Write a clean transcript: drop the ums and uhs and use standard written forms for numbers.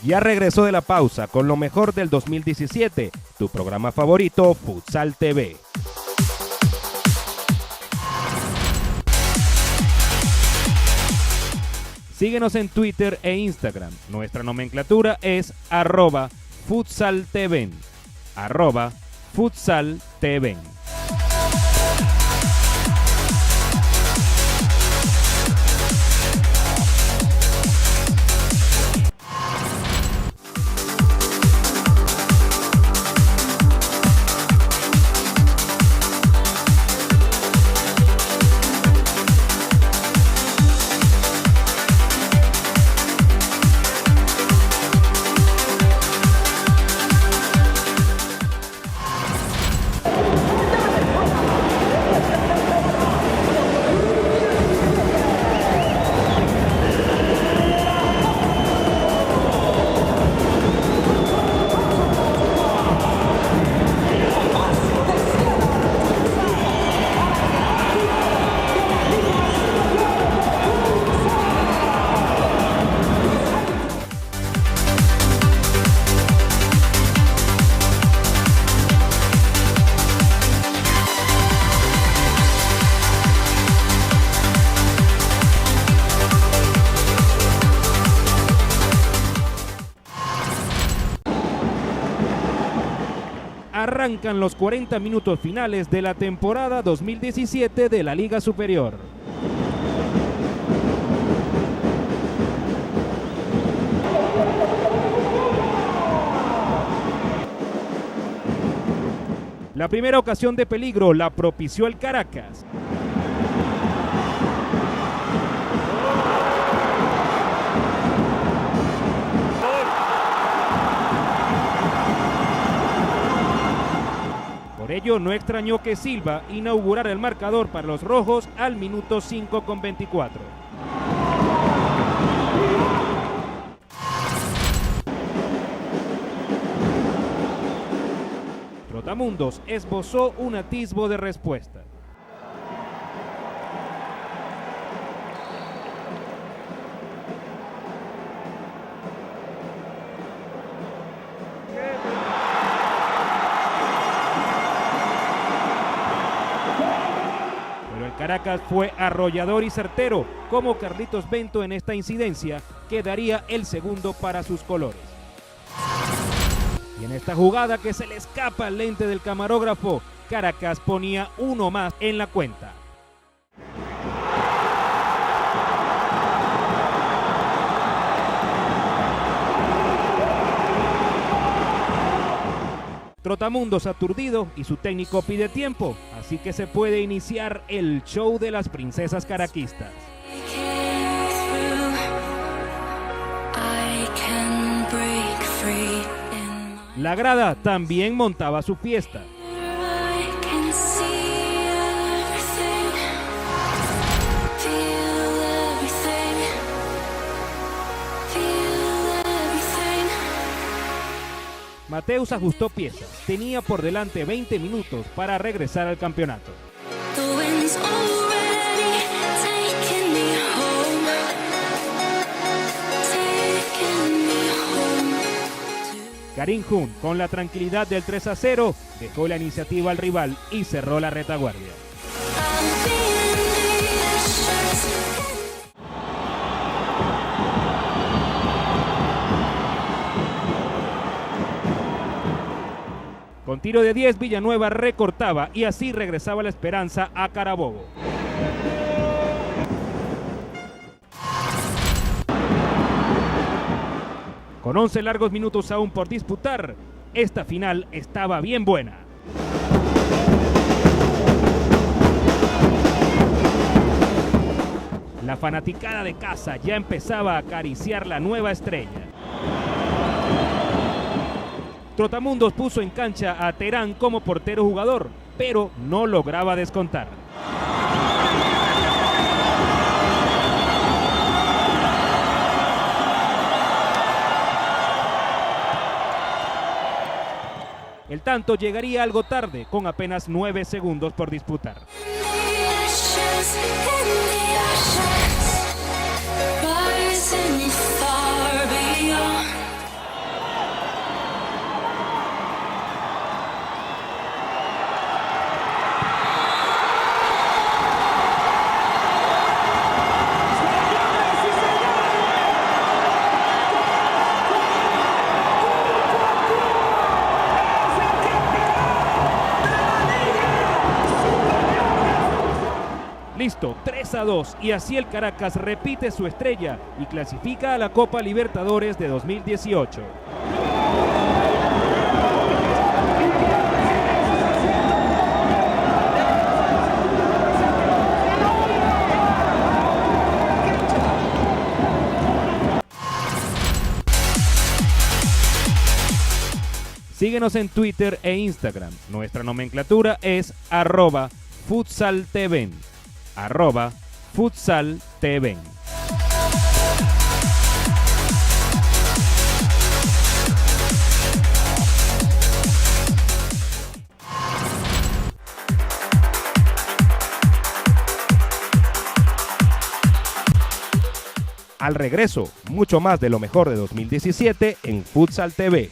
Ya regresó de la pausa con lo mejor del 2017, tu programa favorito, Futsal TV. Síguenos en Twitter e Instagram. Nuestra nomenclatura es @futsaltv. @futsaltv. Arrancan los 40 minutos finales de la temporada 2017 de la Liga Superior. La primera ocasión de peligro la propició el Caracas. Por ello, no extrañó que Silva inaugurara el marcador para los rojos al minuto 5:24. Trotamundos esbozó un atisbo de respuesta. Caracas fue arrollador y certero, como Carlitos Bento en esta incidencia, que daría el segundo para sus colores. Y en esta jugada que se le escapa al lente del camarógrafo, Caracas ponía uno más en la cuenta. Trotamundos aturdido y su técnico pide tiempo, así que se puede iniciar el show de las princesas caraquistas. La grada también montaba su fiesta. Mateus ajustó piezas, tenía por delante 20 minutos para regresar al campeonato. Karim Hun, con la tranquilidad del 3-0, dejó la iniciativa al rival y cerró la retaguardia. Con tiro de 10, Villanueva recortaba y así regresaba la esperanza a Carabobo. Con 11 largos minutos aún por disputar, esta final estaba bien buena. La fanaticada de casa ya empezaba a acariciar la nueva estrella. Trotamundos puso en cancha a Terán como portero jugador, pero no lograba descontar. El tanto llegaría algo tarde, con apenas 9 segundos por disputar. listo, 3-2, y así el Caracas repite su estrella y clasifica a la Copa Libertadores de 2018. Síguenos en Twitter e Instagram. Nuestra nomenclatura es @futsaltven. @futsaltven. Al regreso, mucho más de lo mejor de 2017 en Futsal TV.